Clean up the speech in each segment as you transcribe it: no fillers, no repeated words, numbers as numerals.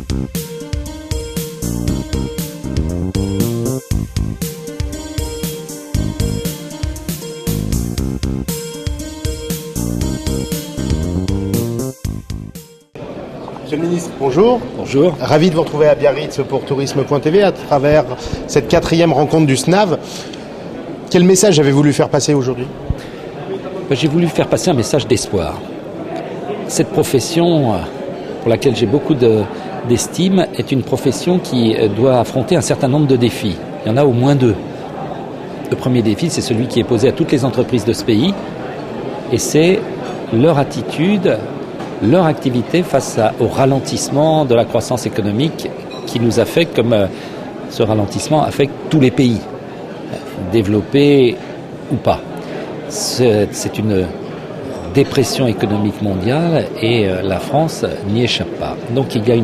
Monsieur le ministre, bonjour. Bonjour. Ravi de vous retrouver à Biarritz pour tourisme.tv à travers cette 4e rencontre du SNAV. Quel message avez-vous voulu faire passer aujourd'hui ? J'ai voulu faire passer un message d'espoir. Cette profession, pour laquelle j'ai beaucoup d'estime, est une profession qui doit affronter un certain nombre de défis. Il y en a au moins 2. Le premier défi, c'est celui qui est posé à toutes les entreprises de ce pays, et c'est leur attitude, leur activité face au ralentissement de la croissance économique qui nous affecte, comme ce ralentissement affecte tous les pays, développés ou pas. C'est une dépression économique mondiale et la France n'y échappe pas. Donc il y a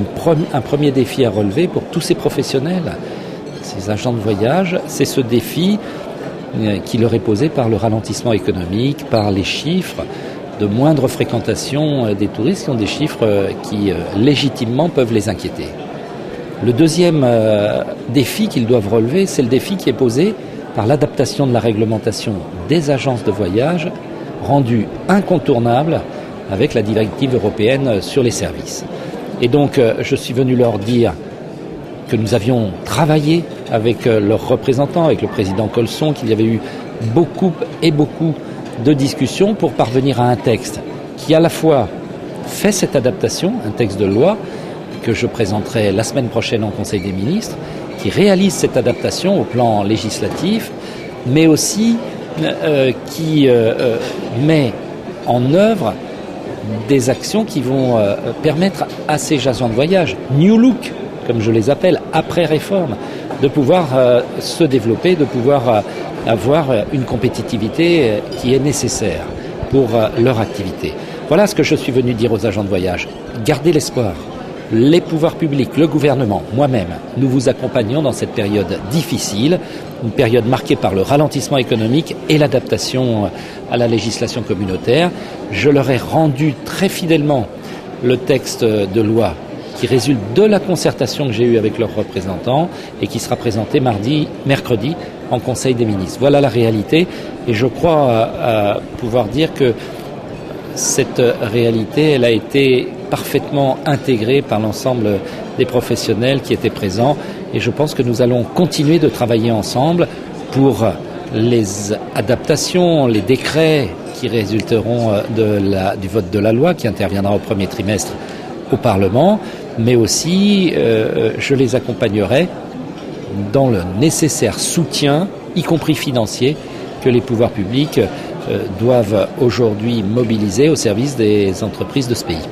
un premier défi à relever pour tous ces professionnels, ces agents de voyage. C'est ce défi qui leur est posé par le ralentissement économique, par les chiffres de moindre fréquentation des touristes qui ont des chiffres qui légitimement peuvent les inquiéter. Le deuxième défi qu'ils doivent relever, c'est le défi qui est posé par l'adaptation de la réglementation des agences de voyage, rendue incontournable avec la directive européenne sur les services. Et donc, je suis venu leur dire que nous avions travaillé avec leurs représentants, avec le président Colson, qu'il y avait eu beaucoup de discussions pour parvenir à un texte qui à la fois fait cette adaptation, un texte de loi que je présenterai la semaine prochaine en Conseil des ministres, qui réalise cette adaptation au plan législatif, mais aussi qui met en œuvre des actions qui vont permettre à ces agents de voyage, New Look, comme je les appelle, après réforme, de pouvoir se développer, de pouvoir avoir une compétitivité qui est nécessaire pour leur activité. Voilà ce que je suis venu dire aux agents de voyage. Gardez l'espoir. Les pouvoirs publics, le gouvernement, moi-même, nous vous accompagnons dans cette période difficile, une période marquée par le ralentissement économique et l'adaptation à la législation communautaire. Je leur ai rendu très fidèlement le texte de loi qui résulte de la concertation que j'ai eue avec leurs représentants et qui sera présenté mercredi en Conseil des ministres. Voilà la réalité et je crois pouvoir dire que cette réalité, elle a été parfaitement intégrée par l'ensemble des professionnels qui étaient présents et je pense que nous allons continuer de travailler ensemble pour les adaptations, les décrets qui résulteront du vote de la loi qui interviendra au premier trimestre au Parlement, mais aussi je les accompagnerai dans le nécessaire soutien, y compris financier, que les pouvoirs publics doivent aujourd'hui mobiliser au service des entreprises de ce pays.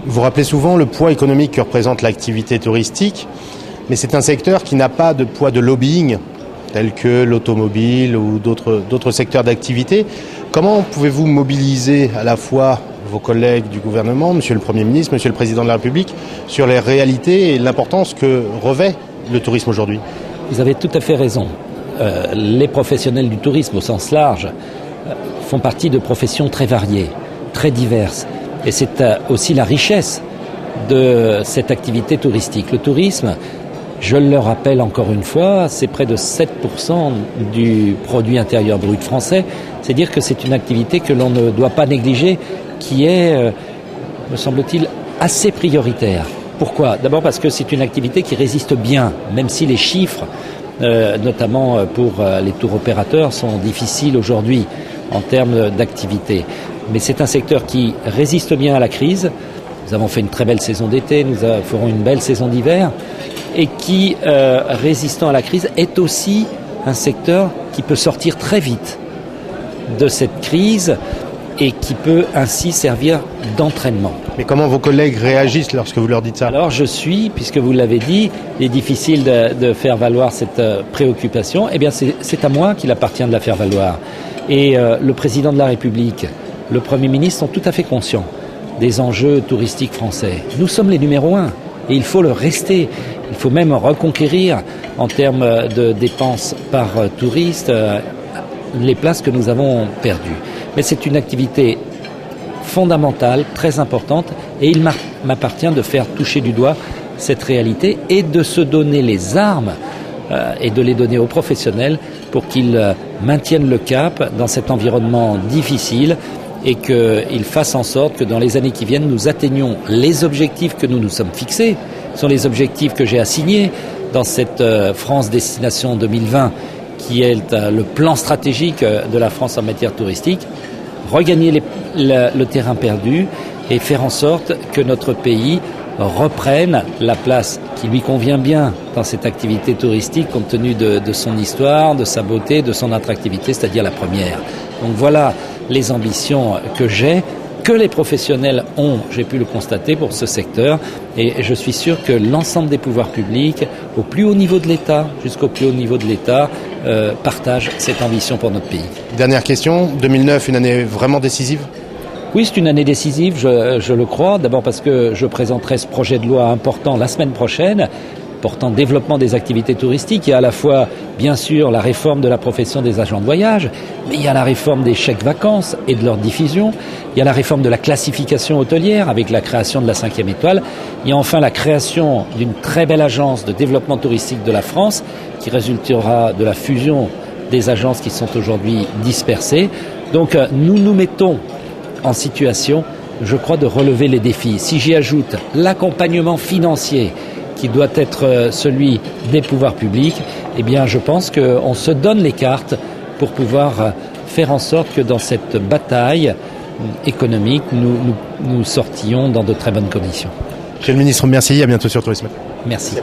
Vous rappelez souvent le poids économique que représente l'activité touristique, mais c'est un secteur qui n'a pas de poids de lobbying, tel que l'automobile ou d'autres secteurs d'activité. Comment pouvez-vous mobiliser à la fois vos collègues du gouvernement, Monsieur le Premier ministre, Monsieur le Président de la République, sur les réalités et l'importance que revêt le tourisme aujourd'hui ? Vous avez tout à fait raison. Les professionnels du tourisme au sens large font partie de professions très variées, très diverses. Et c'est aussi la richesse de cette activité touristique. Le tourisme, je le rappelle encore une fois, c'est près de 7% du produit intérieur brut français. C'est dire que c'est une activité que l'on ne doit pas négliger, qui est, me semble-t-il, assez prioritaire. Pourquoi ? D'abord parce que c'est une activité qui résiste bien, même si les chiffres, notamment pour les tours opérateurs, sont difficiles aujourd'hui en termes d'activité. Mais c'est un secteur qui résiste bien à la crise. Nous avons fait une très belle saison d'été, nous ferons une belle saison d'hiver, et qui, résistant à la crise, est aussi un secteur qui peut sortir très vite de cette crise et qui peut ainsi servir d'entraînement. Mais comment vos collègues réagissent lorsque vous leur dites ça ? Alors puisque vous l'avez dit, il est difficile de faire valoir cette préoccupation. Eh bien, c'est à moi qu'il appartient de la faire valoir. Et le président de la République, le Premier ministre sont tout à fait conscients des enjeux touristiques français. Nous sommes les numéros 1 et il faut le rester. Il faut même reconquérir en termes de dépenses par touriste les places que nous avons perdues. Mais c'est une activité fondamentale, très importante, et il m'appartient de faire toucher du doigt cette réalité et de se donner les armes et de les donner aux professionnels pour qu'ils maintiennent le cap dans cet environnement difficile et qu'ils fassent en sorte que dans les années qui viennent, nous atteignions les objectifs que nous nous sommes fixés. Ce sont les objectifs que j'ai assignés dans cette France Destination 2020 qui est le plan stratégique de la France en matière touristique. Regagner le terrain perdu et faire en sorte que notre pays reprenne la place qui lui convient bien dans cette activité touristique compte tenu de son histoire, de sa beauté, de son attractivité, c'est-à-dire la première. Donc voilà les ambitions que j'ai, que les professionnels ont, j'ai pu le constater pour ce secteur, et je suis sûr que l'ensemble des pouvoirs publics, au plus haut niveau de l'État, jusqu'au plus haut niveau de l'État, partagent cette ambition pour notre pays. Dernière question, 2009, une année vraiment décisive ? Oui, c'est une année décisive, je le crois. D'abord parce que je présenterai ce projet de loi important la semaine prochaine, portant développement des activités touristiques. Il y a à la fois, bien sûr, la réforme de la profession des agents de voyage, mais il y a la réforme des chèques vacances et de leur diffusion. Il y a la réforme de la classification hôtelière avec la création de la 5e étoile. Il y a enfin la création d'une très belle agence de développement touristique de la France qui résultera de la fusion des agences qui sont aujourd'hui dispersées. Donc nous nous mettons en situation, je crois, de relever les défis. Si j'y ajoute l'accompagnement financier qui doit être celui des pouvoirs publics, eh bien je pense qu'on se donne les cartes pour pouvoir faire en sorte que dans cette bataille économique, nous sortions dans de très bonnes conditions. Monsieur le ministre, merci, à bientôt sur Tourisme. Merci.